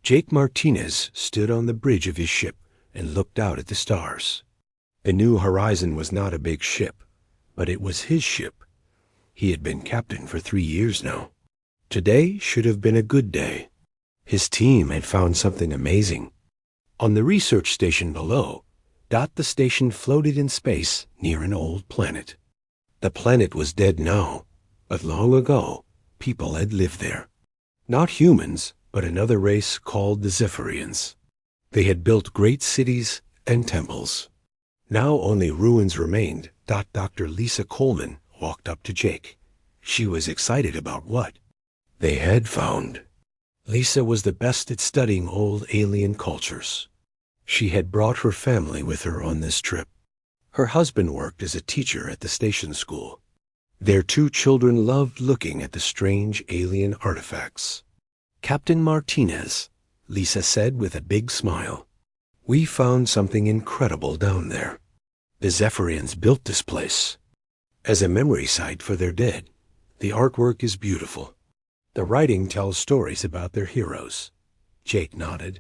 Jake Martinez stood on the bridge of his ship and looked out at the stars. The New Horizon was not a big ship, but it was his ship. He had been captain for 3 years now. Today should have been a good day. His team had found something amazing. On the research station below, the station floated in space near an old planet. The planet was dead now, but long ago, people had lived there. Not humans, but another race called the Zephyrians. They had built great cities and temples. Now only ruins remained. Dr. Lisa Coleman walked up to Jake. She was excited about what they had found. Lisa was the best at studying old alien cultures. She had brought her family with her on this trip. Her husband worked as a teacher at the station school. Their 2 children loved looking at the strange alien artifacts. Captain Martinez, Lisa said with a big smile. We found something incredible down there. The Zephyrians built this place as a memory site for their dead. The artwork is beautiful. The writing tells stories about their heroes. Jake nodded.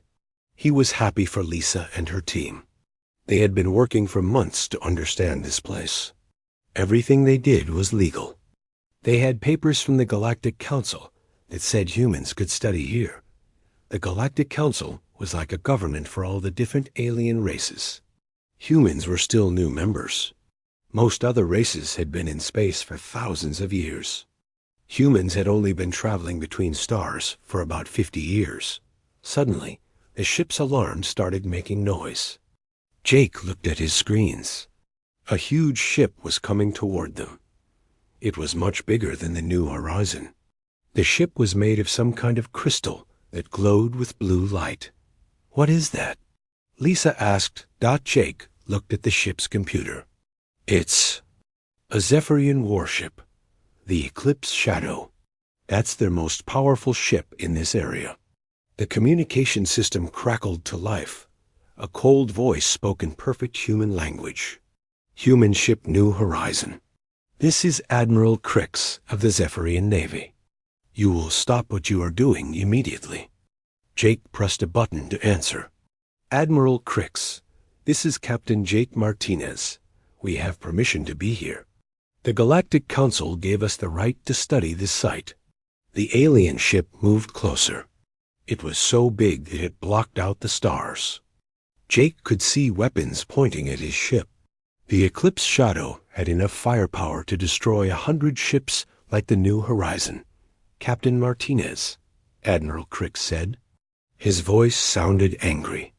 He was happy for Lisa and her team. They had been working for months to understand this place. Everything they did was legal. They had papers from the Galactic Council that said humans could study here. The Galactic Council was like a government for all the different alien races. Humans were still new members. Most other races had been in space for thousands of years. Humans had only been traveling between stars for about 50 years. Suddenly, the ship's alarm started making noise. Jake looked at his screens. A huge ship was coming toward them. It was much bigger than the New Horizon. The ship was made of some kind of crystal that glowed with blue light. What is that? Lisa asked. Jake looked at the ship's computer. It's a Zephyrian warship, the Eclipse Shadow. That's their most powerful ship in this area. The communication system crackled to life. A cold voice spoke in perfect human language. Human ship New Horizon. This is Admiral Crix of the Zephyrian Navy. You will stop what you are doing immediately. Jake pressed a button to answer. Admiral Crix, this is Captain Jake Martinez. We have permission to be here. The Galactic Council gave us the right to study this site. The alien ship moved closer. It was so big that it blocked out the stars. Jake could see weapons pointing at his ship. The Eclipse Shadow had enough firepower to destroy 100 ships like the New Horizon. Captain Martinez, Admiral Crix said. His voice sounded angry.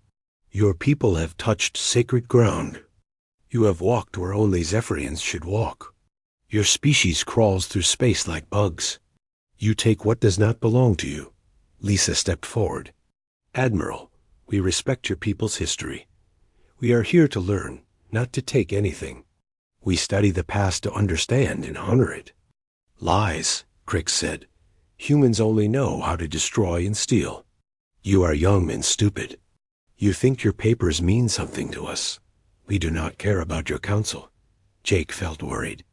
Your people have touched sacred ground. You have walked where only Zephyrians should walk. Your species crawls through space like bugs. You take what does not belong to you. Lisa stepped forward. Admiral, we respect your people's history. We are here to learn, not to take anything. We study the past to understand and honor it. Lies, Crix said. Humans only know how to destroy and steal. You are young and stupid. You think your papers mean something to us. We do not care about your council. Jake felt worried.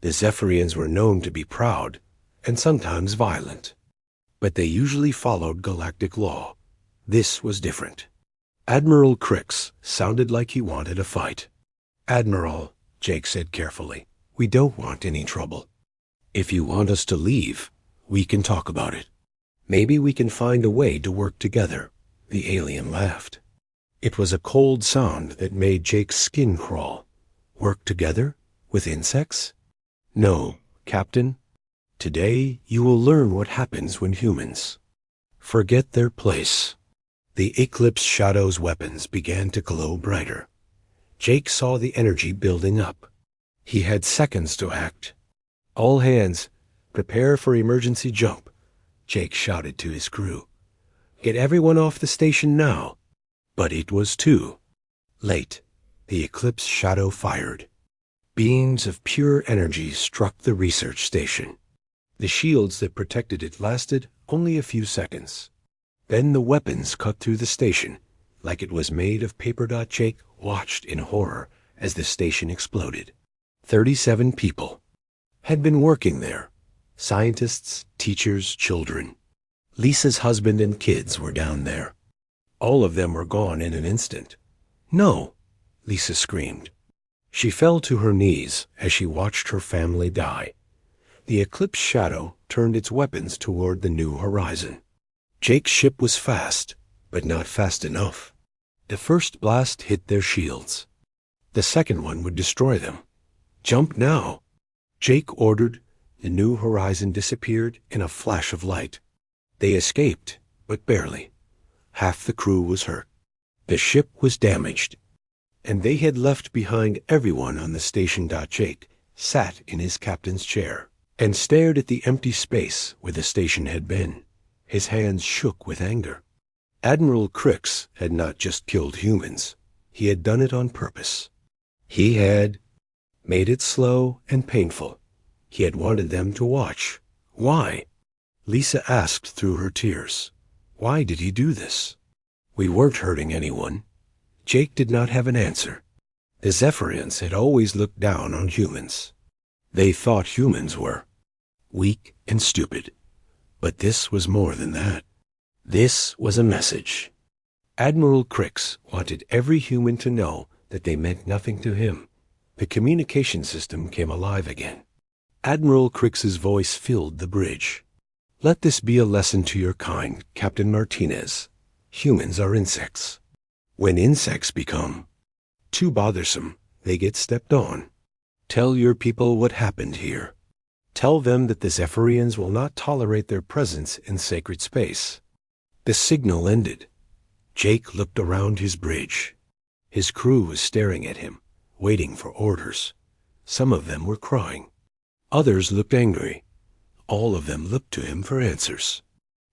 The Zephyrians were known to be proud and sometimes violent, but they usually followed galactic law. This was different. Admiral Crix sounded like he wanted a fight. Admiral, Jake said carefully, we don't want any trouble. If you want us to leave, we can talk about it. Maybe we can find a way to work together. The alien laughed. It was a cold sound that made Jake's skin crawl. Work together? With insects? No, Captain. Today you will learn what happens when humans forget their place. The Eclipse Shadow's weapons began to glow brighter. Jake saw the energy building up. He had seconds to act. All hands, prepare for emergency jump, Jake shouted to his crew. Get everyone off the station now. But it was too late. The Eclipse Shadow fired. Beams of pure energy struck the research station. The shields that protected it lasted only a few seconds. Then the weapons cut through the station like it was made of paper. Jake watched in horror as the station exploded. 37 people had been working there. Scientists, teachers, children. Lisa's husband and kids were down there. All of them were gone in an instant. "No!" Lisa screamed. She fell to her knees as she watched her family die. The Eclipse shadow turned its weapons toward the new horizon. Jake's ship was fast, but not fast enough. The first blast hit their shields. The second one would destroy them. "Jump now!" Jake ordered. The new horizon disappeared in a flash of light. They escaped, but barely. Half the crew was hurt. The ship was damaged, and they had left behind everyone on the station. Jake sat in his captain's chair and stared at the empty space where the station had been. His hands shook with anger. Admiral Crix had not just killed humans. He had done it on purpose. He had made it slow and painful. He had wanted them to watch. Why? Lisa asked through her tears. Why did he do this? We weren't hurting anyone. Jake did not have an answer. The Zephyrians had always looked down on humans. They thought humans were weak and stupid. But this was more than that. This was a message. Admiral Crix wanted every human to know that they meant nothing to him. The communication system came alive again. Admiral Crix's voice filled the bridge. "Let this be a lesson to your kind, Captain Martinez. Humans are insects. When insects become too bothersome, they get stepped on. Tell your people what happened here. Tell them that the Zephyrians will not tolerate their presence in sacred space." The signal ended. Jake looked around his bridge. His crew was staring at him, waiting for orders. Some of them were crying. Others looked angry. All of them looked to him for answers.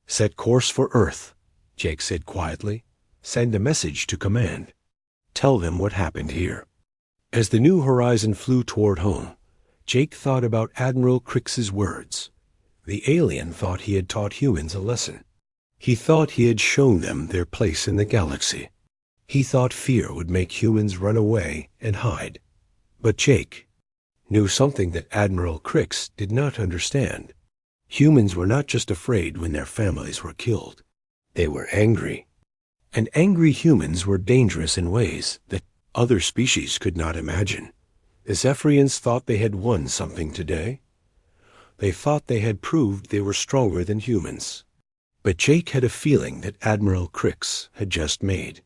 "Set course for Earth," Jake said quietly. "Send a message to command. Tell them what happened here." As the new horizon flew toward home, Jake thought about Admiral Crix's words. The alien thought he had taught humans a lesson. He thought he had shown them their place in the galaxy. He thought fear would make humans run away and hide. But Jake knew something that Admiral Crix did not understand. Humans were not just afraid when their families were killed. They were angry. And angry humans were dangerous in ways that other species could not imagine. The Zephyrians thought they had won something today. They thought they had proved they were stronger than humans. But Jake had a feeling that Admiral Crix had just made.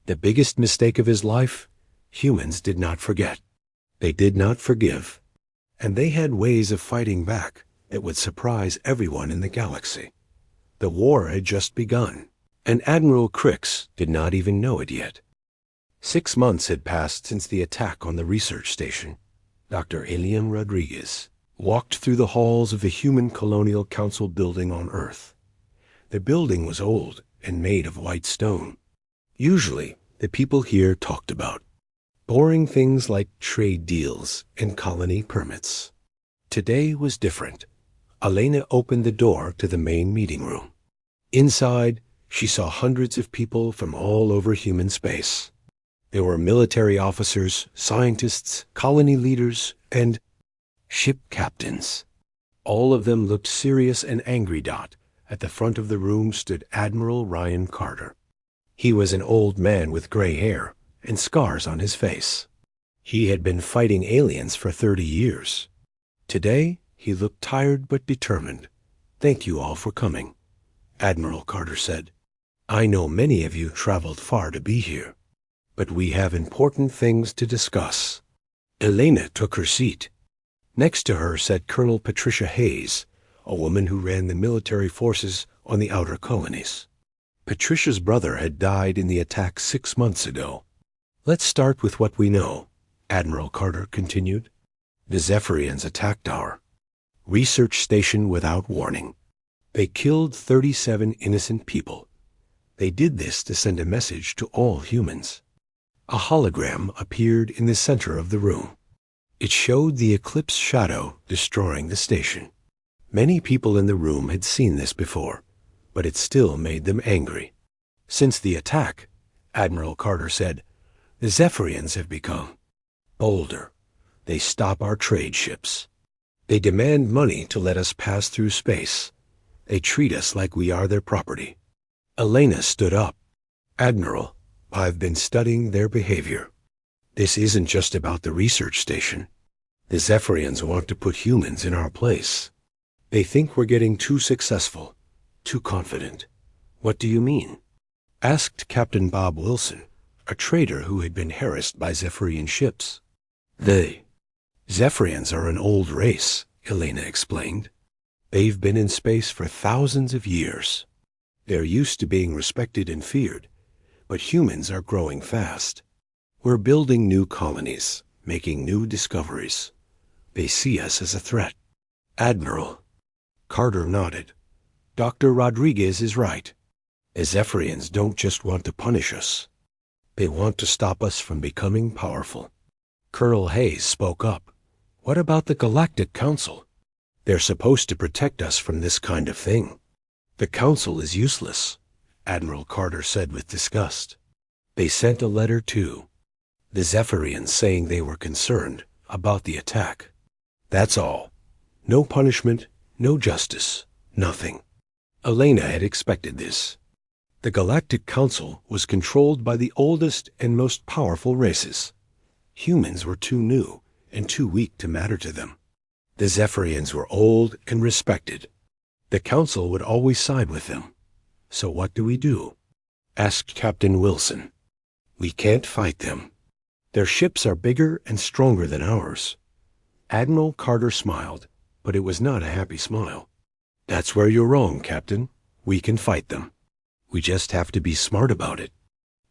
The biggest mistake of his life, humans did not forget. They did not forgive. And they had ways of fighting back that would surprise everyone in the galaxy. The war had just begun, and Admiral Crix did not even know it yet. 6 months had passed since the attack on the research station. Dr. Elian Rodriguez walked through the halls of the Human Colonial Council building on Earth. The building was old and made of white stone. Usually, the people here talked about boring things like trade deals and colony permits. Today was different. Elena opened the door to the main meeting room. Inside, she saw hundreds of people from all over human space. There were military officers, scientists, colony leaders, and ship captains. All of them looked serious and angry. At the front of the room stood Admiral Ryan Carter. He was an old man with gray hair and scars on his face. He had been fighting aliens for 30 years. Today, he looked tired but determined. "Thank you all for coming," Admiral Carter said. "I know many of you traveled far to be here, but we have important things to discuss." Elena took her seat. Next to her sat Colonel Patricia Hayes, a woman who ran the military forces on the outer colonies. Patricia's brother had died in the attack 6 months ago. "Let's start with what we know," Admiral Carter continued. "The Zephyrians attacked our research station without warning. They killed 37 innocent people. They did this to send a message to all humans." A hologram appeared in the center of the room. It showed the Eclipse shadow destroying the station. Many people in the room had seen this before, but it still made them angry. "Since the attack," Admiral Carter said, "the Zephyrians have become bolder. They stop our trade ships. They demand money to let us pass through space. They treat us like we are their property." Elena stood up. Admiral, I've been studying their behavior. This isn't just about the research station. The Zephyrians want to put humans in our place. They think we're getting too successful, too confident. What do you mean? Asked Captain Bob Wilson, a trader who had been harassed by Zephyrian ships. The Zephyrians are an old race, Elena explained. They've been in space for thousands of years. They're used to being respected and feared, but humans are growing fast. We're building new colonies, making new discoveries. They see us as a threat. Admiral. Carter nodded. Dr. Rodriguez is right. The Zephyrians don't just want to punish us. They want to stop us from becoming powerful. Colonel Hayes spoke up. What about the Galactic Council? They're supposed to protect us from this kind of thing. The Council is useless, Admiral Carter said with disgust. They sent a letter too. The Zephyrians saying they were concerned about the attack. That's all. No punishment, no justice, nothing. Elena had expected this. The Galactic Council was controlled by the oldest and most powerful races. Humans were too new and too weak to matter to them. The Zephyrians were old and respected. The Council would always side with them. So what do we do? Asked Captain Wilson. We can't fight them. Their ships are bigger and stronger than ours. Admiral Carter smiled, but it was not a happy smile. That's where you're wrong, Captain. We can fight them. We just have to be smart about it.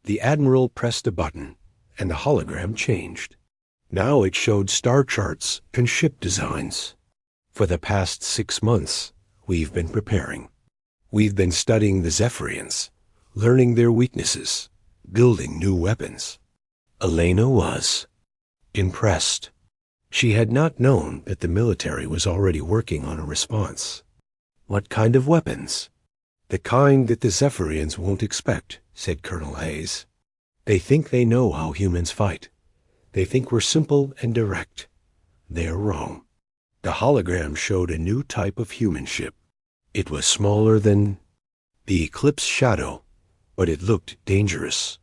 The Admiral pressed a button, and the hologram changed. Now it showed star charts and ship designs. For the past 6 months, we've been preparing. We've been studying the Zephyrians, learning their weaknesses, building new weapons. Elena was impressed. She had not known that the military was already working on a response. What kind of weapons? The kind that the Zephyrians won't expect, said Colonel Hayes. They think they know how humans fight. They think we're simple and direct. They're wrong. The hologram showed a new type of human ship. It was smaller than the Eclipse Shadow, but it looked dangerous.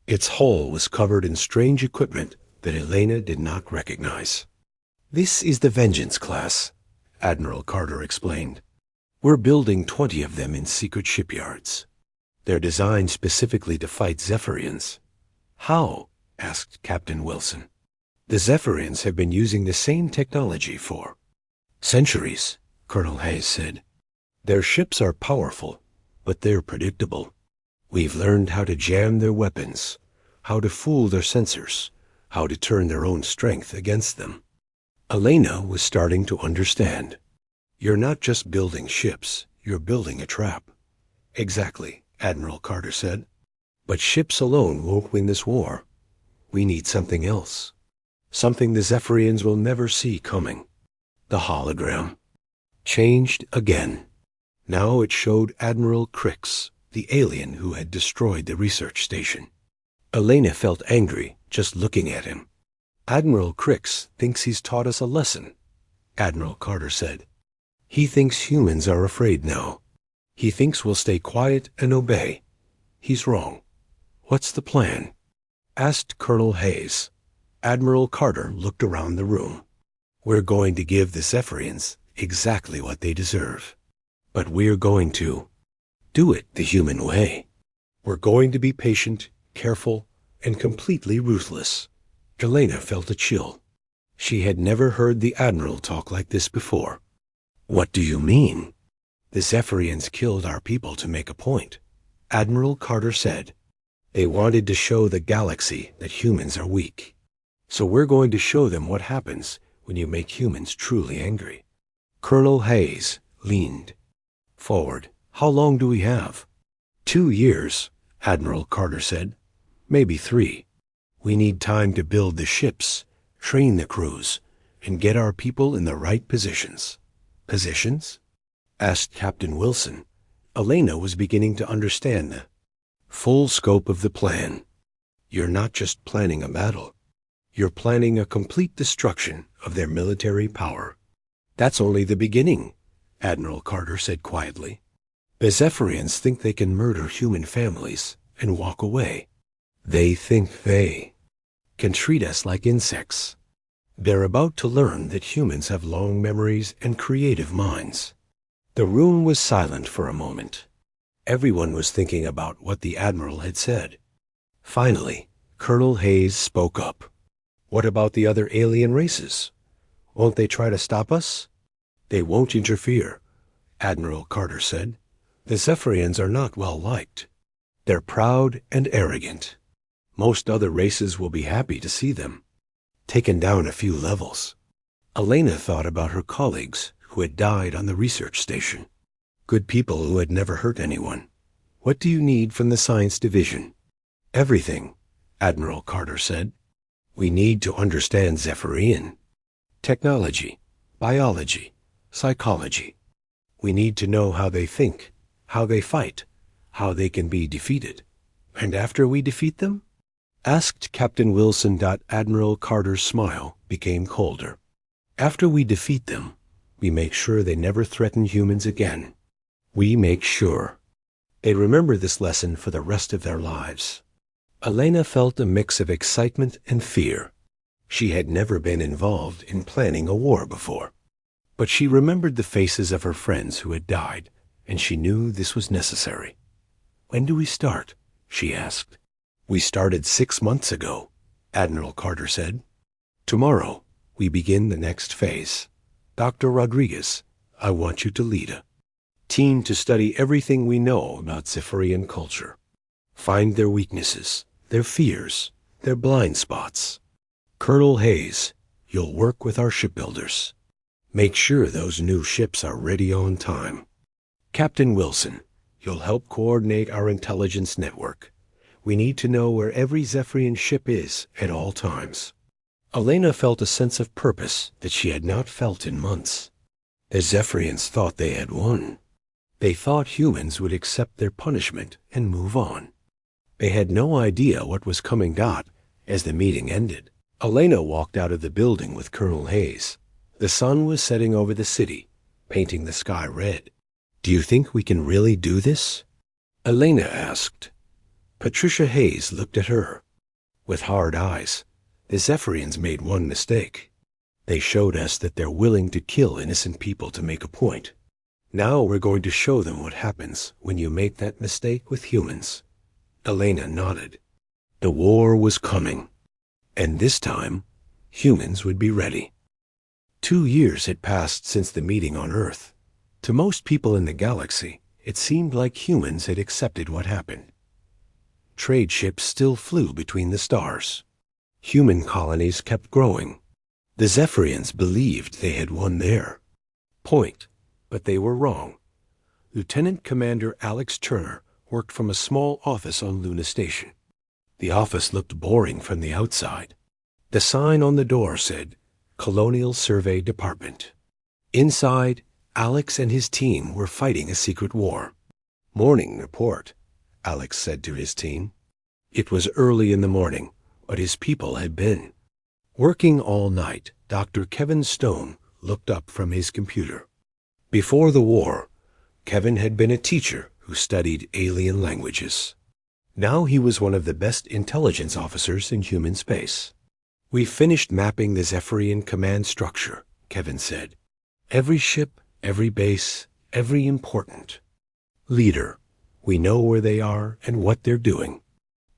Its hull was covered in strange equipment that Elena did not recognize. This is the Vengeance class, Admiral Carter explained. We're building 20 of them in secret shipyards. They're designed specifically to fight Zephyrians. How? Asked Captain Wilson. The Zephyrians have been using the same technology for centuries, Colonel Hayes said. Their ships are powerful, but they're predictable. We've learned how to jam their weapons, how to fool their sensors, how to turn their own strength against them. Elena was starting to understand. You're not just building ships, you're building a trap. Exactly, Admiral Carter said. But ships alone won't win this war. We need something else. Something the Zephyrians will never see coming. The hologram changed again. Now it showed Admiral Crix, the alien who had destroyed the research station. Elena felt angry just looking at him. Admiral Crix thinks he's taught us a lesson, Admiral Carter said. He thinks humans are afraid now. He thinks we'll stay quiet and obey. He's wrong. What's the plan? Asked Colonel Hayes. Admiral Carter looked around the room. We're going to give the Zephyrians exactly what they deserve. But we're going to do it the human way. We're going to be patient, careful, and completely ruthless. Elena felt a chill. She had never heard the Admiral talk like this before. What do you mean? The Zephyrians killed our people to make a point, Admiral Carter said. They wanted to show the galaxy that humans are weak. So we're going to show them what happens when you make humans truly angry. Colonel Hayes leaned forward. How long do we have? 2 years, Admiral Carter said. Maybe 3. We need time to build the ships, train the crews, and get our people in the right positions. Positions? Asked Captain Wilson. Elena was beginning to understand the full scope of the plan. You're not just planning a battle. You're planning a complete destruction of their military power. That's only the beginning, Admiral Carter said quietly. The Zephyrians think they can murder human families and walk away. They think they can treat us like insects. They're about to learn that humans have long memories and creative minds. The room was silent for a moment. Everyone was thinking about what the Admiral had said. Finally, Colonel Hayes spoke up. What about the other alien races? Won't they try to stop us? They won't interfere, Admiral Carter said. The Zephyrians are not well liked. They're proud and arrogant. Most other races will be happy to see them taken down a few levels. Elena thought about her colleagues who had died on the research station. Good people who had never hurt anyone. What do you need from the science division? Everything, Admiral Carter said. We need to understand Zephyrian technology, biology, psychology. We need to know how they think, how they fight, how they can be defeated. And after we defeat them? Asked Captain Wilson. Admiral Carter's smile became colder. After we defeat them, we make sure they never threaten humans again. We make sure. They remember this lesson for the rest of their lives. Elena felt a mix of excitement and fear. She had never been involved in planning a war before. But she remembered the faces of her friends who had died, and she knew this was necessary. When do we start? She asked. We started 6 months ago, Admiral Carter said. Tomorrow, we begin the next phase. Dr. Rodriguez, I want you to lead a team to study everything we know about Zephyrian culture. Find their weaknesses, their fears, their blind spots. Colonel Hayes, you'll work with our shipbuilders. Make sure those new ships are ready on time. Captain Wilson, you'll help coordinate our intelligence network. We need to know where every Zephyrian ship is at all times. Elena felt a sense of purpose that she had not felt in months. The Zephyrians thought they had won. They thought humans would accept their punishment and move on. They had no idea what was coming. As the meeting ended, Elena walked out of the building with Colonel Hayes. The sun was setting over the city, painting the sky red. Do you think we can really do this? Elena asked. Patricia Hayes looked at her. With hard eyes, the Zephyrians made one mistake. They showed us that they're willing to kill innocent people to make a point. Now we're going to show them what happens when you make that mistake with humans. Elena nodded. The war was coming, and this time, humans would be ready. 2 years had passed since the meeting on Earth. To most people in the galaxy, it seemed like humans had accepted what happened. Trade ships still flew between the stars. Human colonies kept growing. The Zephyrians believed they had won their point, but they were wrong. Lieutenant Commander Alex Turner worked from a small office on Luna Station. The office looked boring from the outside. The sign on the door said, Colonial Survey Department. Inside, Alex and his team were fighting a secret war. Morning report, Alex said to his team. It was early in the morning, but his people had been working all night. Dr. Kevin Stone looked up from his computer. Before the war, Kevin had been a teacher who studied alien languages. Now he was one of the best intelligence officers in human space. We finished mapping the Zephyrian command structure, Kevin said. Every ship, every base, every important leader. We know where they are and what they're doing.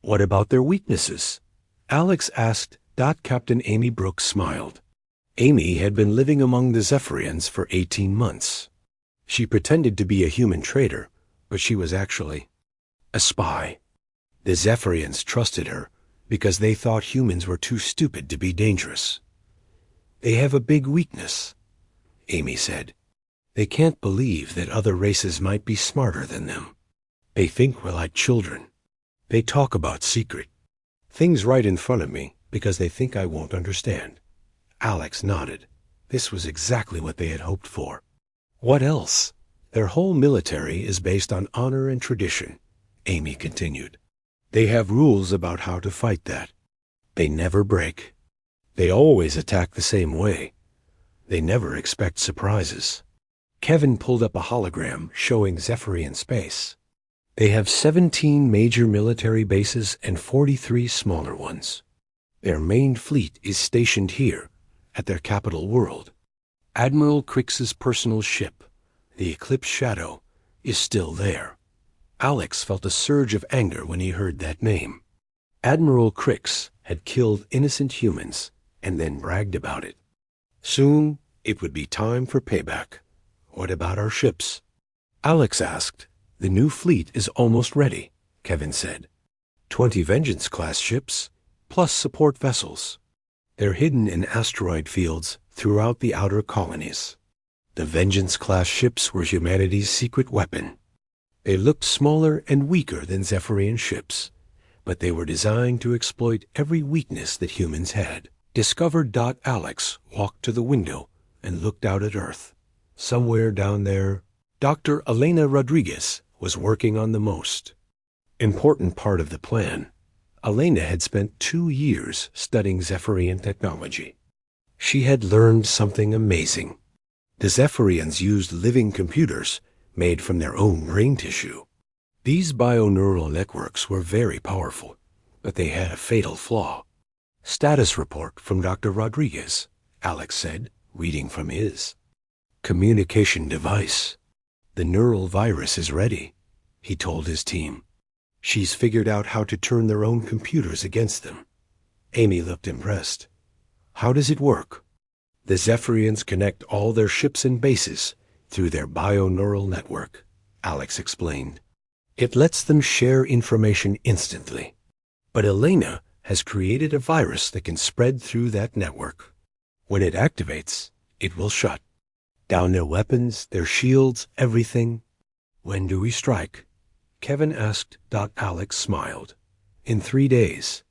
What about their weaknesses? Alex asked. Captain Amy Brooks smiled. Amy had been living among the Zephyrians for 18 months. She pretended to be a human trader, but she was actually a spy. The Zephyrians trusted her because they thought humans were too stupid to be dangerous. They have a big weakness, Amy said. They can't believe that other races might be smarter than them. They think we're like children. They talk about secret things right in front of me because they think I won't understand. Alex nodded. This was exactly what they had hoped for. What else? Their whole military is based on honor and tradition, Amy continued. They have rules about how to fight that. They never break. They always attack the same way. They never expect surprises. Kevin pulled up a hologram showing Zephyrian space. They have 17 major military bases and 43 smaller ones. Their main fleet is stationed here, at their capital world. Admiral Crix's personal ship, the Eclipse Shadow, is still there. Alex felt a surge of anger when he heard that name. Admiral Crix had killed innocent humans and then bragged about it. Soon, it would be time for payback. What about our ships? Alex asked. The new fleet is almost ready, Kevin said. 20 Vengeance-class ships, plus support vessels. They're hidden in asteroid fields throughout the outer colonies. The Vengeance-class ships were humanity's secret weapon. They looked smaller and weaker than Zephyrian ships, but they were designed to exploit every weakness that humans had. Discovered. Alex walked to the window and looked out at Earth. Somewhere down there, Dr. Elena Rodriguez was working on the most important part of the plan. Elena had spent 2 years studying Zephyrian technology. She had learned something amazing. The Zephyrians used living computers made from their own brain tissue. These bioneural networks were very powerful, but they had a fatal flaw. Status report from Dr. Rodriguez, Alex said, reading from his communication device. The neural virus is ready, he told his team. She's figured out how to turn their own computers against them. Amy looked impressed. How does it work? The Zephyrians connect all their ships and bases through their bioneural network, Alex explained. It lets them share information instantly. But Elena has created a virus that can spread through that network. When it activates, it will shut down their weapons, their shields, everything. When do we strike? Kevin asked. Alex smiled. In 3 days,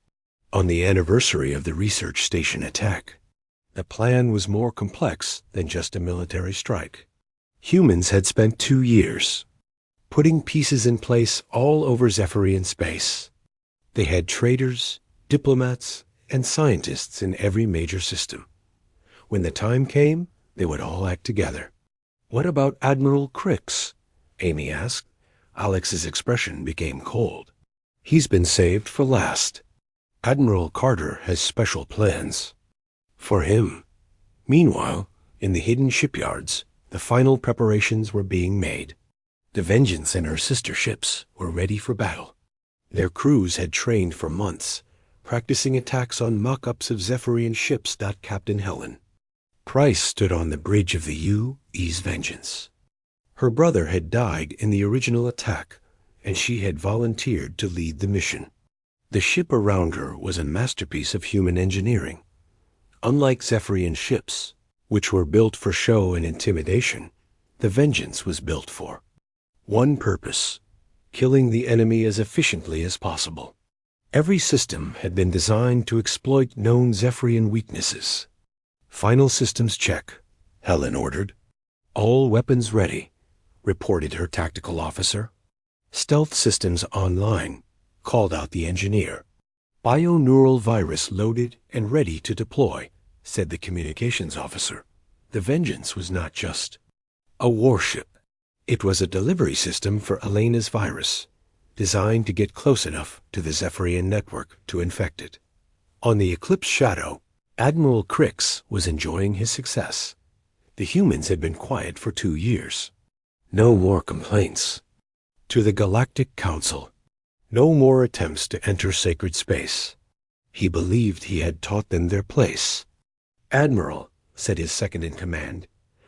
on the anniversary of the research station attack. The plan was more complex than just a military strike. Humans had spent 2 years putting pieces in place all over Zephyrian space. They had traders, diplomats, and scientists in every major system. When the time came, they would all act together. What about Admiral Crix? Amy asked. Alex's expression became cold. He's been saved for last. Admiral Carter has special plans for him. Meanwhile, in the hidden shipyards, the final preparations were being made. The Vengeance and her sister ships were ready for battle. Their crews had trained for months, practicing attacks on mock-ups of Zephyrian ships. Captain Helen Price stood on the bridge of the U.E.'s Vengeance. Her brother had died in the original attack, and she had volunteered to lead the mission. The ship around her was a masterpiece of human engineering. Unlike Zephyrian ships, which were built for show and intimidation, the Vengeance was built for one purpose: killing the enemy as efficiently as possible. Every system had been designed to exploit known Zephyrian weaknesses. Final systems check, Helen ordered. All weapons ready, reported her tactical officer. Stealth systems online, called out the engineer. Bioneural virus loaded and ready to deploy, said the communications officer. The Vengeance was not just a warship. It was a delivery system for Elena's virus, designed to get close enough to the Zephyrian network to infect it. On the Eclipse Shadow, Admiral Crix was enjoying his success. The humans had been quiet for 2 years. No more complaints. To the Galactic Council, no more attempts to enter sacred space. He believed he had taught them their place. Admiral, said his second-in-command,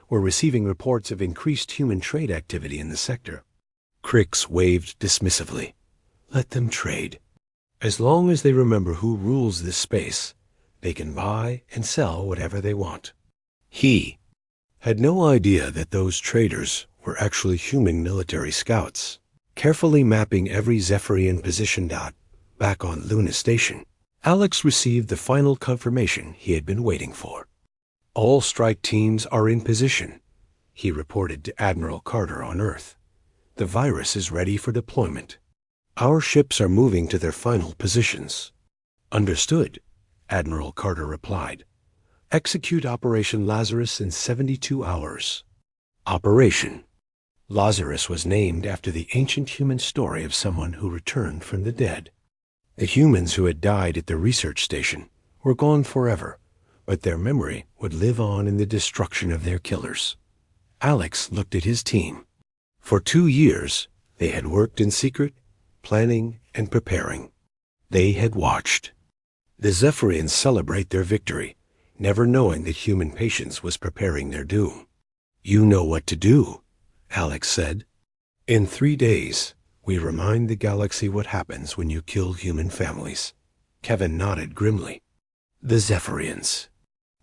we're receiving reports of increased human trade activity in the sector. Crix waved dismissively. Let them trade. As long as they remember who rules this space, they can buy and sell whatever they want. He had no idea that those traders were actually human military scouts, carefully mapping every Zephyrian position. Back on Luna Station, Alex received the final confirmation he had been waiting for. All strike teams are in position, he reported to Admiral Carter on Earth. The virus is ready for deployment. Our ships are moving to their final positions. Understood, Admiral Carter replied. Execute Operation Lazarus in 72 hours. Operation Lazarus was named after the ancient human story of someone who returned from the dead. The humans who had died at the research station were gone forever, but their memory would live on in the destruction of their killers. Alex looked at his team. For 2 years, they had worked in secret, planning and preparing. They had watched the Zephyrians celebrate their victory, never knowing that human patience was preparing their doom. "You know what to do," Alex said. "In 3 days, we remind the galaxy what happens when you kill human families." Kevin nodded grimly. "The Zephyrians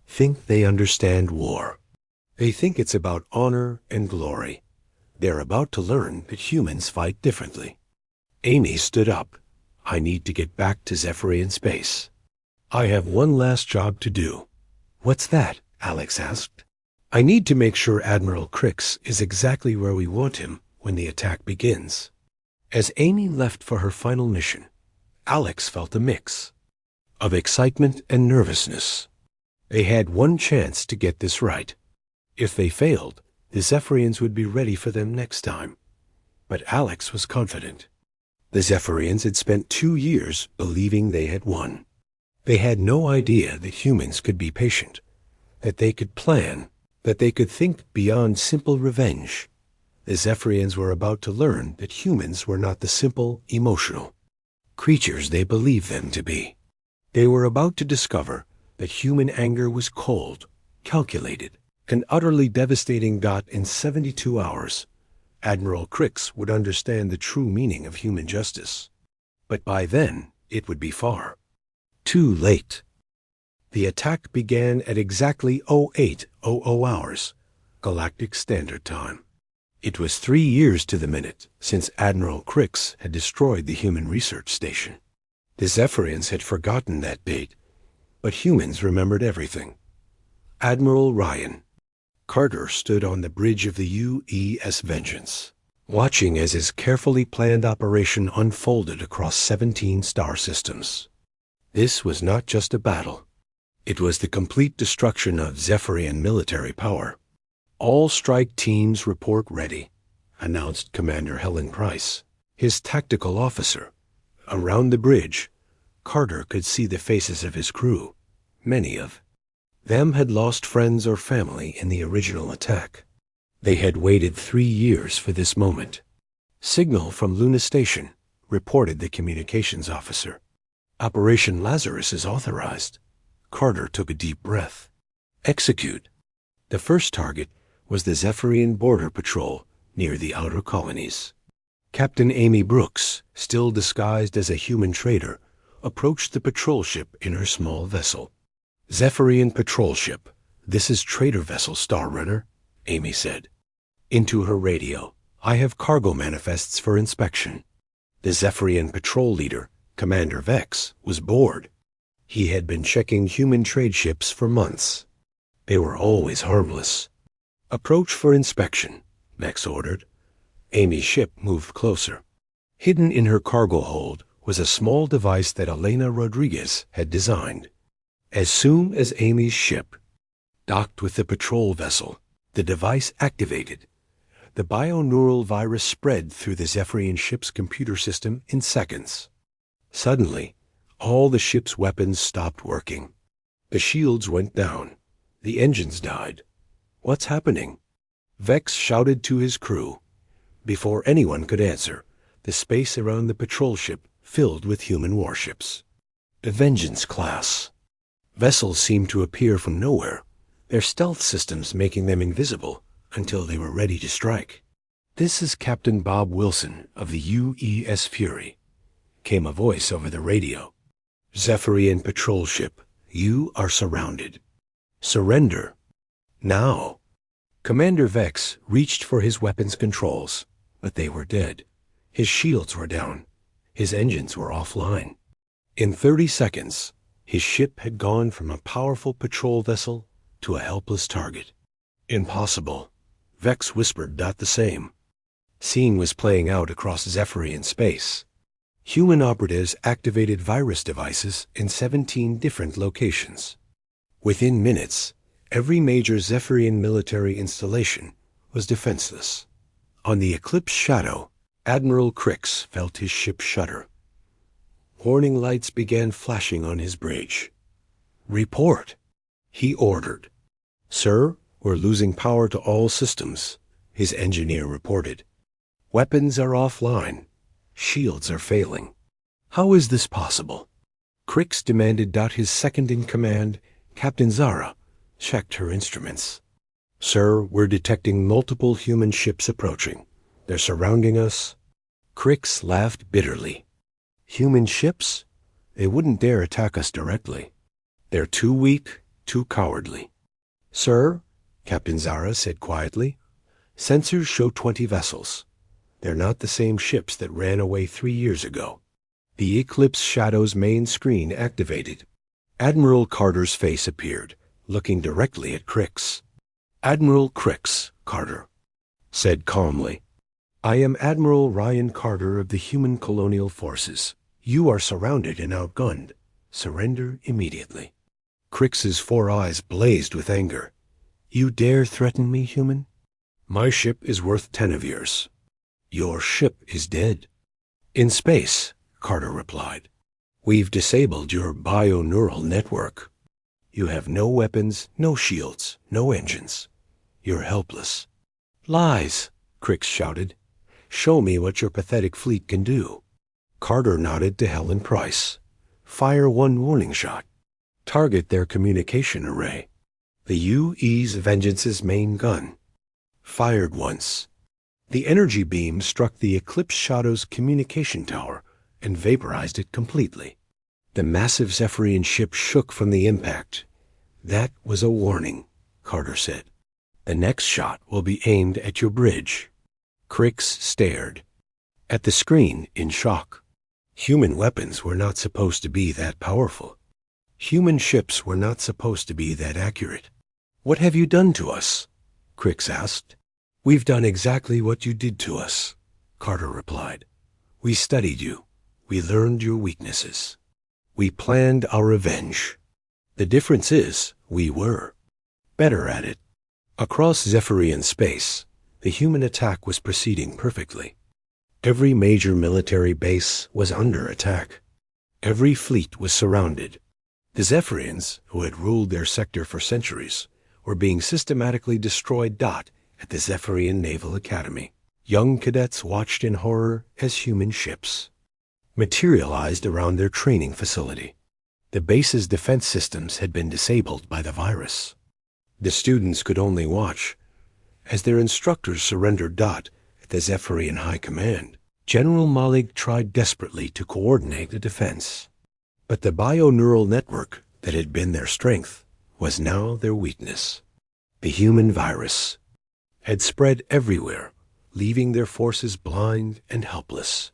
think they understand war. They think it's about honor and glory. They're about to learn that humans fight differently." Amy stood up. "I need to get back to Zephyrian space. I have one last job to do." "What's that?" Alex asked. "I need to make sure Admiral Crix is exactly where we want him when the attack begins." As Amy left for her final mission, Alex felt a mix of excitement and nervousness. They had one chance to get this right. If they failed, the Zephyrians would be ready for them next time. But Alex was confident. The Zephyrians had spent 2 years believing they had won. They had no idea that humans could be patient, that they could plan, that they could think beyond simple revenge. The Zephyrians were about to learn that humans were not the simple, emotional creatures they believed them to be. They were about to discover that human anger was cold, calculated, and utterly devastating. In 72 hours, Admiral Crix would understand the true meaning of human justice. But by then, it would be far too late. The attack began at exactly 0800 hours, Galactic Standard Time. It was 3 years to the minute since Admiral Crix had destroyed the human research station. The Zephyrians had forgotten that date, but humans remembered everything. Admiral Ryan Carter stood on the bridge of the UES Vengeance, watching as his carefully planned operation unfolded across 17 star systems. This was not just a battle. It was the complete destruction of Zephyrian military power. "All strike teams report ready," announced Commander Helen Price, his tactical officer. Around the bridge, Carter could see the faces of his crew. Many of them had lost friends or family in the original attack. They had waited 3 years for this moment. "Signal from Luna Station," reported the communications officer. "Operation Lazarus is authorized." Carter took a deep breath. "Execute." The first target was the Zephyrian Border Patrol near the outer colonies. Captain Amy Brooks, still disguised as a human trader, approached the patrol ship in her small vessel. "Zephyrian patrol ship, this is trader vessel Starrunner," Amy said. Into her radio, "I have cargo manifests for inspection." The Zephyrian patrol leader, Commander Vex, was bored. He had been checking human trade ships for months. They were always harmless. "Approach for inspection," Vex ordered. Amy's ship moved closer. Hidden in her cargo hold was a small device that Elena Rodriguez had designed. As soon as Amy's ship docked with the patrol vessel, the device activated. The bioneural virus spread through the Zephyrian ship's computer system in seconds. Suddenly, all the ship's weapons stopped working. The shields went down. The engines died. "What's happening?" Vex shouted to his crew. Before anyone could answer, the space around the patrol ship filled with human warships. The Vengeance class. Vessels seemed to appear from nowhere, their stealth systems making them invisible until they were ready to strike. "This is Captain Bob Wilson of the UES Fury," came a voice over the radio. "Zephyrian patrol ship, you are surrounded. Surrender. Now." Commander Vex reached for his weapons controls, but they were dead. His shields were down. His engines were offline. In 30 seconds, his ship had gone from a powerful patrol vessel to a helpless target. "Impossible." Vex whispered the same. Scene was playing out across Zephyrian space. Human operatives activated virus devices in 17 different locations. Within minutes, every major Zephyrian military installation was defenseless. On the Eclipse shadow, Admiral Crix felt his ship shudder. Warning lights began flashing on his bridge. "Report," he ordered. "Sir, we're losing power to all systems," his engineer reported. "Weapons are offline. Shields are failing." "How is this possible?" Crix demanded. His second-in-command, Captain Zara, checked her instruments. "Sir, we're detecting multiple human ships approaching. They're surrounding us." Crix laughed bitterly. "Human ships? They wouldn't dare attack us directly. They're too weak, too cowardly." "Sir," Captain Zara said quietly, "sensors show 20 vessels. They're not the same ships that ran away 3 years ago." The Eclipse Shadow's main screen activated. Admiral Carter's face appeared, looking directly at Crix. "Admiral Crix," Carter said calmly. "I am Admiral Ryan Carter of the Human Colonial Forces. You are surrounded and outgunned. Surrender immediately." Crix's 4 eyes blazed with anger. "You dare threaten me, human? My ship is worth 10 of yours. Your ship is dead." "In space," Carter replied. "We've disabled your bio-neural network. You have no weapons, no shields, no engines. You're helpless." "Lies," Crix shouted. "Show me what your pathetic fleet can do." Carter nodded to Helen Price. "Fire 1 warning shot. Target their communication array. The UE's Vengeance's main gun." Fired once. The energy beam struck the Eclipse Shadow's communication tower and vaporized it completely. The massive Zephyrian ship shook from the impact. "That was a warning," Carter said. "The next shot will be aimed at your bridge." Crix stared at the screen in shock. Human weapons were not supposed to be that powerful. Human ships were not supposed to be that accurate. "What have you done to us?" Crix asked. "We've done exactly what you did to us," Carter replied. "We studied you. We learned your weaknesses. We planned our revenge. The difference is, we were better at it." Across Zephyrian space, the human attack was proceeding perfectly. Every major military base was under attack. Every fleet was surrounded. The Zephyrians, who had ruled their sector for centuries, were being systematically destroyed. At the Zephyrian Naval Academy, young cadets watched in horror as human ships materialized around their training facility. The base's defense systems had been disabled by the virus. The students could only watch as their instructors surrendered. At the Zephyrian High Command, General Malig tried desperately to coordinate the defense. But the bio-neural network that had been their strength was now their weakness. The human virus had spread everywhere, leaving their forces blind and helpless.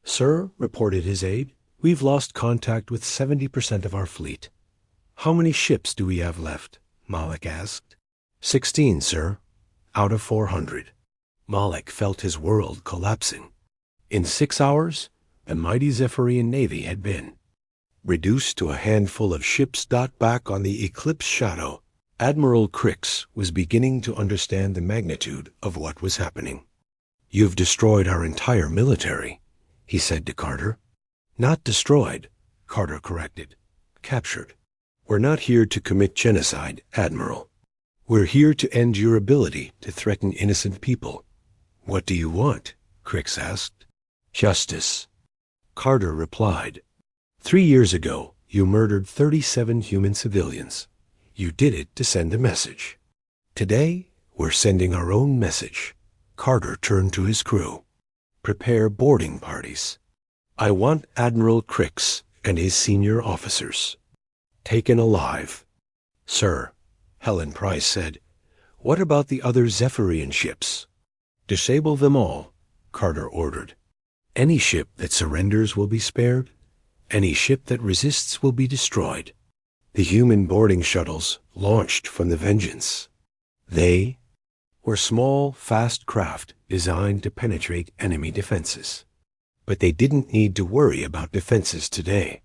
"Sir," reported his aide, "we've lost contact with 70% of our fleet." "How many ships do we have left?" Malik asked. 16, sir, out of 400. Malik felt his world collapsing. In 6 hours, the mighty Zephyrian Navy had been reduced to a handful of ships. Back on the Eclipse Shadow, Admiral Crix was beginning to understand the magnitude of what was happening. "You've destroyed our entire military," he said to Carter. "Not destroyed," Carter corrected. "Captured. We're not here to commit genocide, Admiral. We're here to end your ability to threaten innocent people." "What do you want?" Crix asked. "Justice," Carter replied. 3 years ago, you murdered 37 human civilians. You did it to send a message. Today, we're sending our own message." Carter turned to his crew. "Prepare boarding parties. I want Admiral Crix and his senior officers taken alive." "Sir," Helen Price said, "what about the other Zephyrian ships?" "Disable them all," Carter ordered. "Any ship that surrenders will be spared. Any ship that resists will be destroyed." The human boarding shuttles launched from the Vengeance. They were small, fast craft designed to penetrate enemy defenses. But they didn't need to worry about defenses today.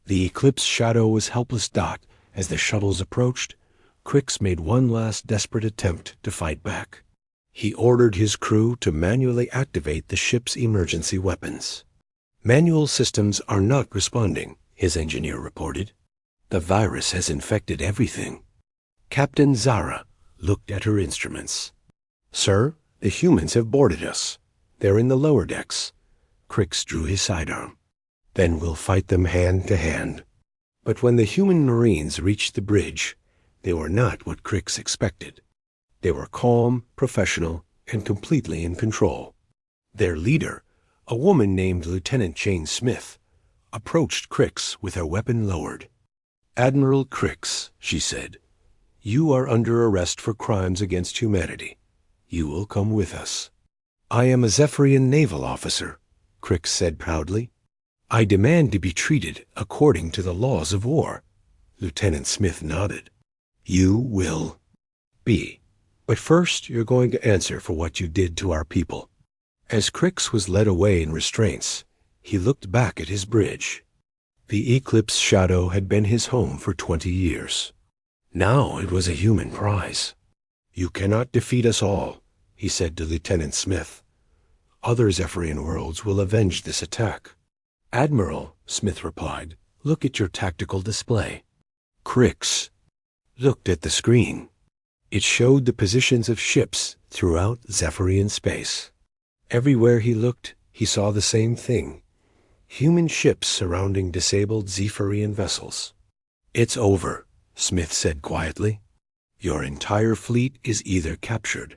The Eclipse Shadow was helpless. As the shuttles approached, Crix made one last desperate attempt to fight back. He ordered his crew to manually activate the ship's emergency weapons. Manual systems are not responding, his engineer reported. The virus has infected everything. Captain Zara looked at her instruments. Sir, the humans have boarded us. They're in the lower decks. Crix drew his sidearm. Then we'll fight them hand to hand. But when the human Marines reached the bridge, they were not what Crix expected. They were calm, professional, and completely in control. Their leader, a woman named Lieutenant Jane Smith, approached Crix with her weapon lowered. Admiral Crix, she said, you are under arrest for crimes against humanity. You will come with us. I am a Zephyrian naval officer, Crix said proudly. I demand to be treated according to the laws of war. Lieutenant Smith nodded. You will be. But first you're going to answer for what you did to our people. As Crix was led away in restraints, he looked back at his bridge. The Eclipse Shadow had been his home for 20 years. Now it was a human prize. You cannot defeat us all, he said to Lieutenant Smith. Other Zephyrian worlds will avenge this attack. Admiral, Smith replied, look at your tactical display. Crix looked at the screen. It showed the positions of ships throughout Zephyrian space. Everywhere he looked, he saw the same thing. Human ships surrounding disabled Zephyrian vessels. It's over, Smith said quietly. Your entire fleet is either captured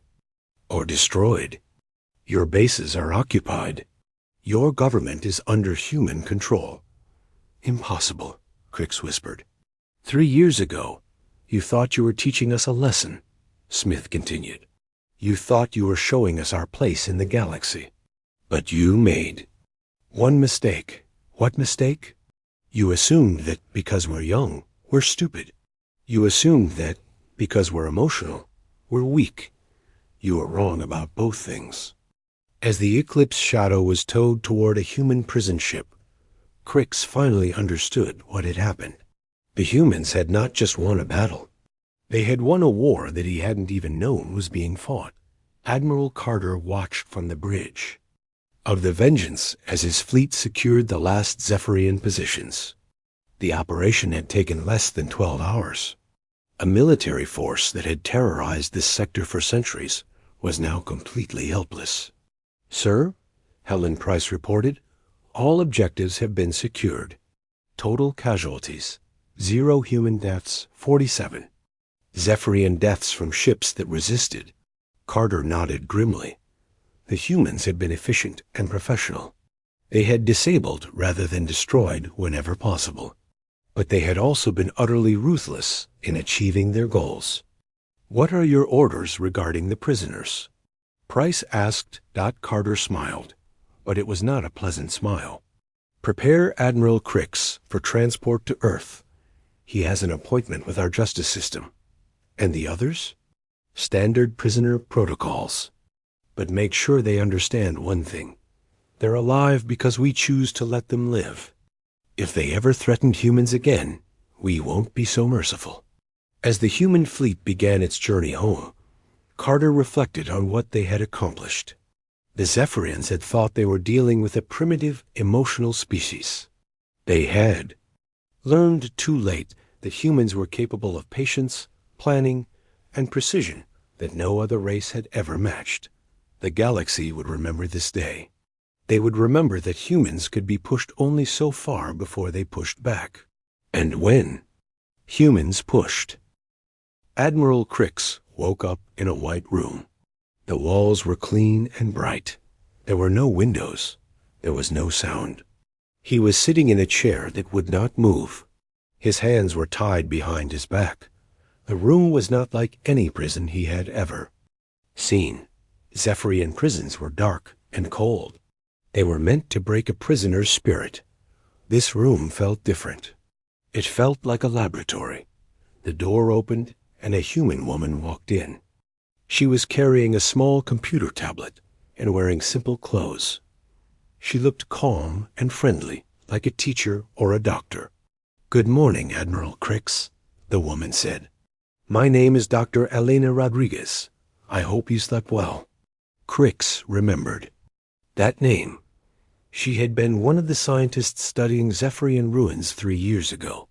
or destroyed. Your bases are occupied. Your government is under human control. Impossible, Crix whispered. 3 years ago, you thought you were teaching us a lesson, Smith continued. You thought you were showing us our place in the galaxy. But you made one mistake. What mistake? You assumed that because we're young, we're stupid. You assumed that because we're emotional, we're weak. You were wrong about both things. As the Eclipse Shadow was towed toward a human prison ship, Crix finally understood what had happened. The humans had not just won a battle. They had won a war that he hadn't even known was being fought. Admiral Carter watched from the bridge of the Vengeance as his fleet secured the last Zephyrian positions. The operation had taken less than 12 hours. A military force that had terrorized this sector for centuries was now completely helpless. Sir, Helen Price reported, all objectives have been secured. Total casualties, 0 human deaths, 47. Zephyrian deaths from ships that resisted. Carter nodded grimly. The humans had been efficient and professional. They had disabled rather than destroyed whenever possible. But they had also been utterly ruthless in achieving their goals. What are your orders regarding the prisoners? Price asked. Carter smiled, but it was not a pleasant smile. Prepare Admiral Crix for transport to Earth. He has an appointment with our justice system. And the others? Standard prisoner protocols. But make sure they understand one thing. They're alive because we choose to let them live. If they ever threatened humans again, we won't be so merciful. As the human fleet began its journey home, Carter reflected on what they had accomplished. The Zephyrians had thought they were dealing with a primitive, emotional species. They had learned too late that humans were capable of patience, planning, and precision that no other race had ever matched. The galaxy would remember this day. They would remember that humans could be pushed only so far before they pushed back. And when humans pushed. Admiral Crix woke up in a white room. The walls were clean and bright. There were no windows. There was no sound. He was sitting in a chair that would not move. His hands were tied behind his back. The room was not like any prison he had ever seen. Zephyrian prisons were dark and cold. They were meant to break a prisoner's spirit. This room felt different. It felt like a laboratory. The door opened, and a human woman walked in. She was carrying a small computer tablet and wearing simple clothes. She looked calm and friendly, like a teacher or a doctor. "Good morning, Admiral Crix," the woman said. "My name is Dr. Elena Rodriguez. I hope you slept well. Crix remembered. That name. She had been one of the scientists studying Zephyrian ruins 3 years ago.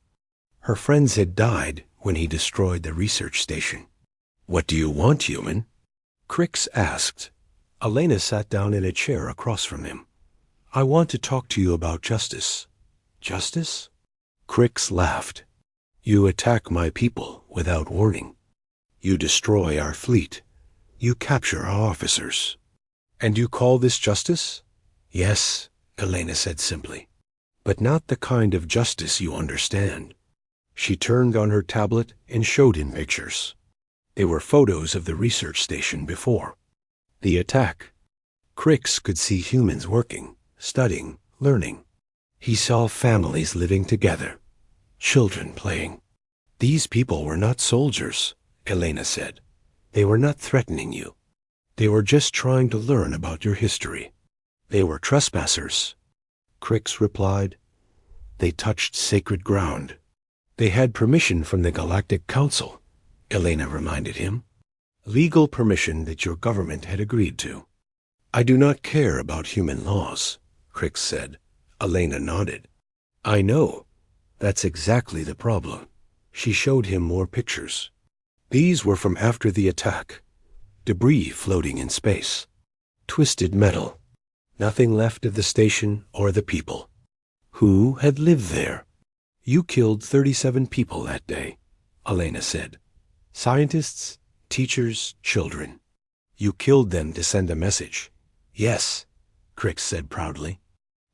Her friends had died when he destroyed the research station. What do you want, human? Crix asked. Elena sat down in a chair across from him. I want to talk to you about justice. Justice? Crix laughed. You attack my people without warning. You destroy our fleet. You capture our officers. And you call this justice? Yes, Elena said simply. But not the kind of justice you understand. She turned on her tablet and showed him pictures. They were photos of the research station before the attack. Crix could see humans working, studying, learning. He saw families living together, children playing. These people were not soldiers, Elena said. They were not threatening you. They were just trying to learn about your history. They were trespassers. Crix replied. They touched sacred ground. They had permission from the Galactic Council, Elena reminded him. Legal permission that your government had agreed to. I do not care about human laws, Crix said. Elena nodded. I know. That's exactly the problem. She showed him more pictures. These were from after the attack. Debris floating in space. Twisted metal. Nothing left of the station or the people. Who had lived there? You killed 37 people that day, Elena said. Scientists, teachers, children. You killed them to send a message. Yes, Crix said proudly.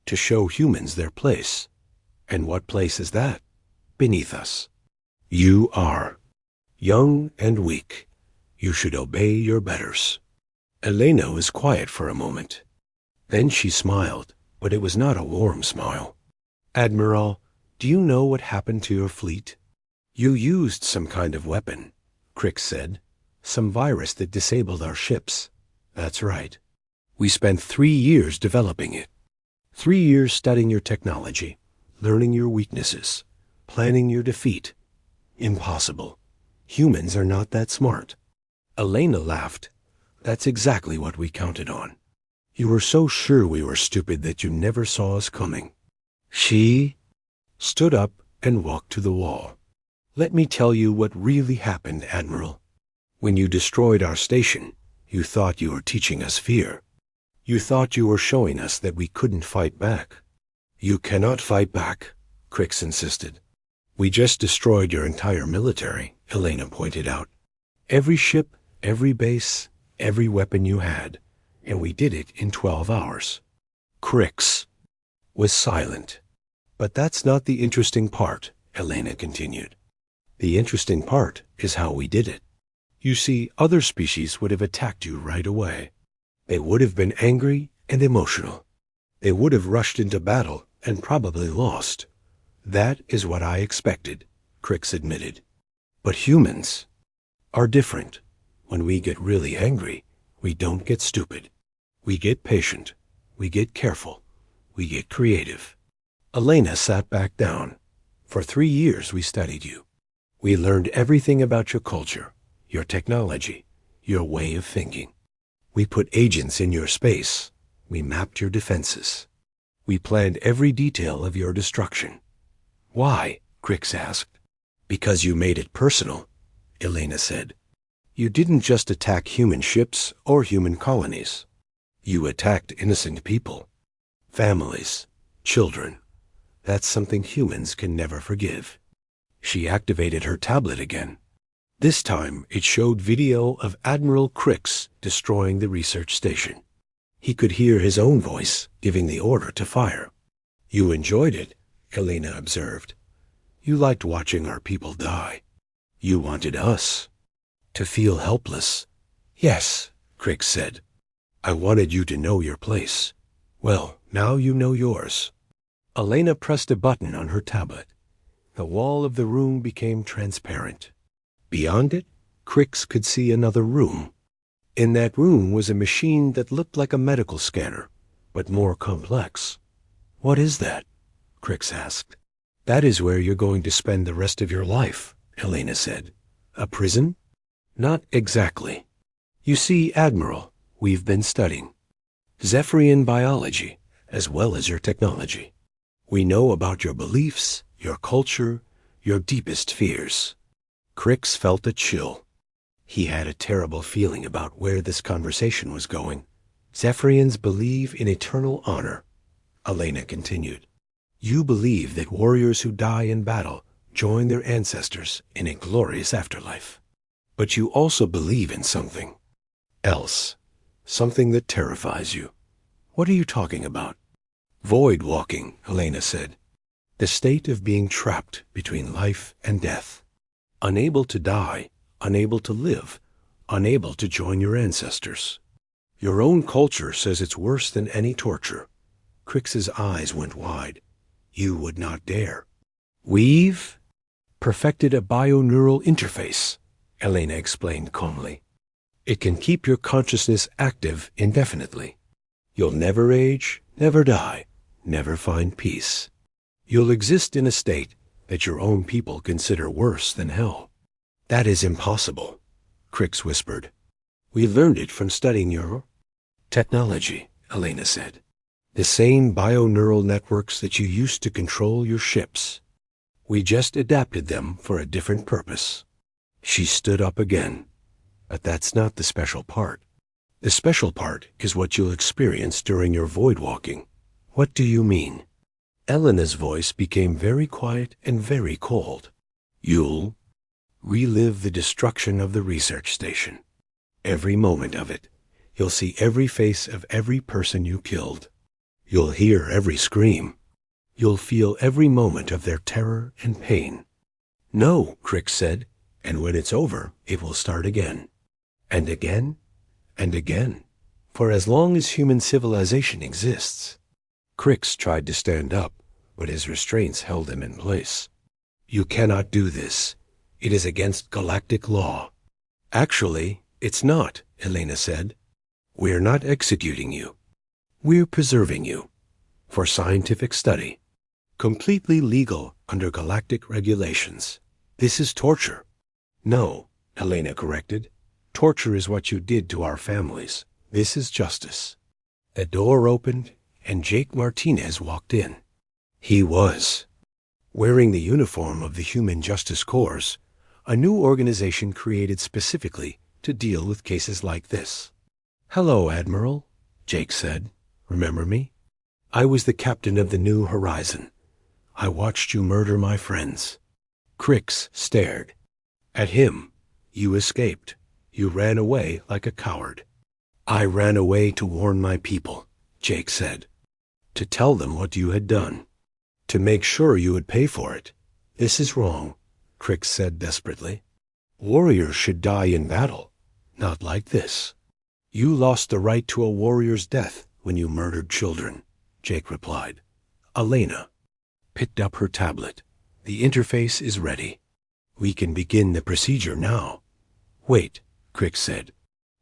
To show humans their place. And what place is that? Beneath us. You are. Young and weak. You should obey your betters. Elena was quiet for a moment. Then she smiled, but it was not a warm smile. Admiral, do you know what happened to your fleet? You used some kind of weapon, Crix said. Some virus that disabled our ships. That's right. We spent 3 years developing it. 3 years studying your technology, learning your weaknesses, planning your defeat. Impossible. Humans are not that smart. Elena laughed. That's exactly what we counted on. You were so sure we were stupid that you never saw us coming. She stood up and walked to the wall. Let me tell you what really happened, Admiral. When you destroyed our station, you thought you were teaching us fear. You thought you were showing us that we couldn't fight back. You cannot fight back, Crix insisted. We just destroyed your entire military, Elena pointed out. Every ship, every base, every weapon you had. And we did it in 12 hours. Crix was silent. But that's not the interesting part, Elena continued. The interesting part is how we did it. You see, other species would have attacked you right away. They would have been angry and emotional. They would have rushed into battle and probably lost. That is what I expected, Crix admitted. But humans are different. When we get really angry, we don't get stupid. We get patient. We get careful. We get creative. Elena sat back down. For 3 years we studied you. We learned everything about your culture, your technology, your way of thinking. We put agents in your space. We mapped your defenses. We planned every detail of your destruction. Why? Crix asked. Because you made it personal, Elena said. You didn't just attack human ships or human colonies. You attacked innocent people. Families. Children. That's something humans can never forgive. She activated her tablet again. This time it showed video of Admiral Crix destroying the research station. He could hear his own voice giving the order to fire. You enjoyed it, Elena observed. You liked watching our people die. You wanted us to feel helpless. Yes, Crix said. I wanted you to know your place. Well, now you know yours. Elena pressed a button on her tablet. The wall of the room became transparent. Beyond it, Crix could see another room. In that room was a machine that looked like a medical scanner, but more complex. What is that? Crix asked. That is where you're going to spend the rest of your life, Elena said. A prison? Not exactly. You see, Admiral, we've been studying Zephyrian biology as well as your technology. We know about your beliefs, your culture, your deepest fears. Crix felt a chill. He had a terrible feeling about where this conversation was going. Zephyrians believe in eternal honor, Elena continued. You believe that warriors who die in battle join their ancestors in a glorious afterlife. But you also believe in something else, something that terrifies you. What are you talking about? Void walking, Elena said. The state of being trapped between life and death. Unable to die, unable to live, unable to join your ancestors. Your own culture says it's worse than any torture. Crix's eyes went wide. You would not dare. We've perfected a bioneural interface, Elena explained calmly. It can keep your consciousness active indefinitely. You'll never age, never die, never find peace. You'll exist in a state that your own people consider worse than hell. That is impossible, Crix whispered. We learned it from studying your technology, Elena said. The same bioneural networks that you used to control your ships. We just adapted them for a different purpose. She stood up again. But that's not the special part. The special part is what you'll experience during your void walking. What do you mean? Elena's voice became very quiet and very cold. You'll relive the destruction of the research station. Every moment of it. You'll see every face of every person you killed. You'll hear every scream. You'll feel every moment of their terror and pain. No, Crix said, and when it's over, it will start again. And again, and again, for as long as human civilization exists. Crix tried to stand up, but his restraints held him in place. You cannot do this. It is against galactic law. Actually, it's not, Elena said. We're not executing you. We're preserving you. For scientific study. Completely legal under galactic regulations. This is torture. No, Elena corrected. Torture is what you did to our families. This is justice. The door opened, and Jake Martinez walked in. He was wearing the uniform of the Human Justice Corps, a new organization created specifically to deal with cases like this. Hello, Admiral, Jake said. Remember me? I was the captain of the New Horizon. I watched you murder my friends. Crix stared. At him. You escaped. You ran away like a coward. I ran away to warn my people, Jake said. To tell them what you had done. To make sure you would pay for it. This is wrong, Crix said desperately. Warriors should die in battle, not like this. You lost the right to a warrior's death when you murdered children, Jake replied. Elena picked up her tablet. The interface is ready. We can begin the procedure now. Wait, Crix said.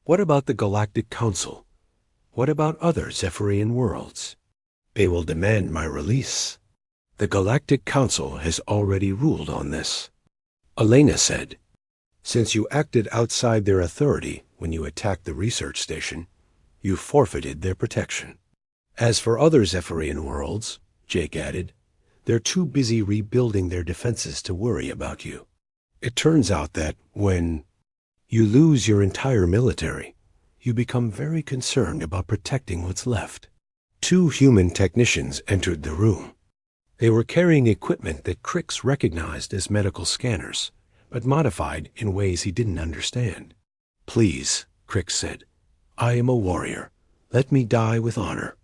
What about the Galactic Council? What about other Zephyrian worlds? They will demand my release. The Galactic Council has already ruled on this. Elena said, since you acted outside their authority when you attacked the research station, you forfeited their protection. As for other Zephyrian worlds, Jake added, they're too busy rebuilding their defenses to worry about you. It turns out that when you lose your entire military, you become very concerned about protecting what's left. 2 human technicians entered the room. They were carrying equipment that Crix recognized as medical scanners, but modified in ways he didn't understand. Please, Crix said, I am a warrior. Let me die with honor.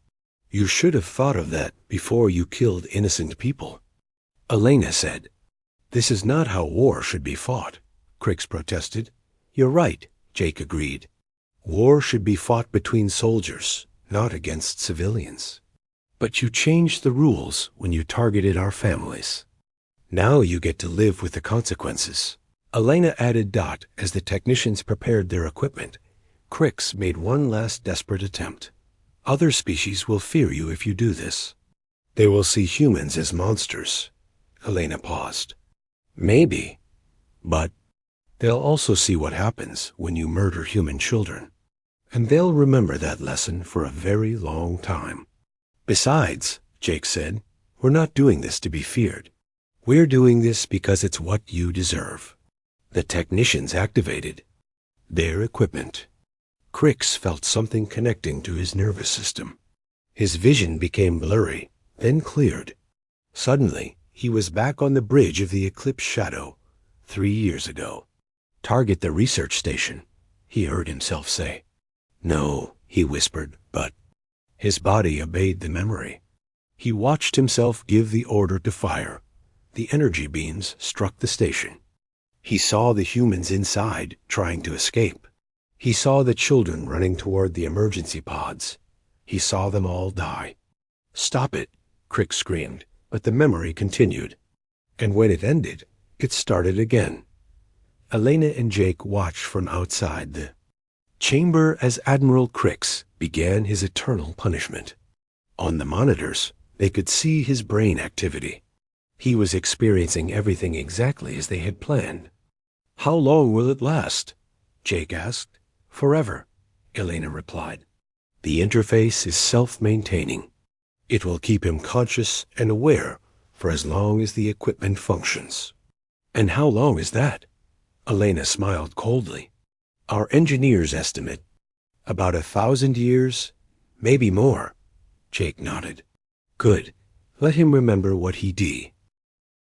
You should have thought of that before you killed innocent people. Elena said, this is not how war should be fought, Crix protested. You're right, Jake agreed. War should be fought between soldiers, not against civilians. But you changed the rules when you targeted our families. Now you get to live with the consequences. Elena added Dot as the technicians prepared their equipment. Crix made one last desperate attempt. Other species will fear you if you do this. They will see humans as monsters. Elena paused. Maybe. But they'll also see what happens when you murder human children. and they'll remember that lesson for a very long time. Besides, Jake said, we're not doing this to be feared. We're doing this because it's what you deserve. The technicians activated their equipment. Crix felt something connecting to his nervous system. His vision became blurry, then cleared. Suddenly, he was back on the bridge of the Eclipse Shadow, 3 years ago. Target the research station, he heard himself say. No, he whispered, but his body obeyed the memory. He watched himself give the order to fire. The energy beams struck the station. He saw the humans inside trying to escape. He saw the children running toward the emergency pods. He saw them all die. Stop it, Crick screamed, but the memory continued. And when it ended, it started again. Elena and Jake watched from outside the chamber as Admiral Crix began his eternal punishment. On the monitors, they could see his brain activity. He was experiencing everything exactly as they had planned. How long will it last? Jake asked. Forever, Elena replied. The interface is self-maintaining. It will keep him conscious and aware for as long as the equipment functions. And how long is that? Elena smiled coldly. Our engineers estimate about 1,000 years, maybe more. Jake nodded. Good. Let him remember what he did.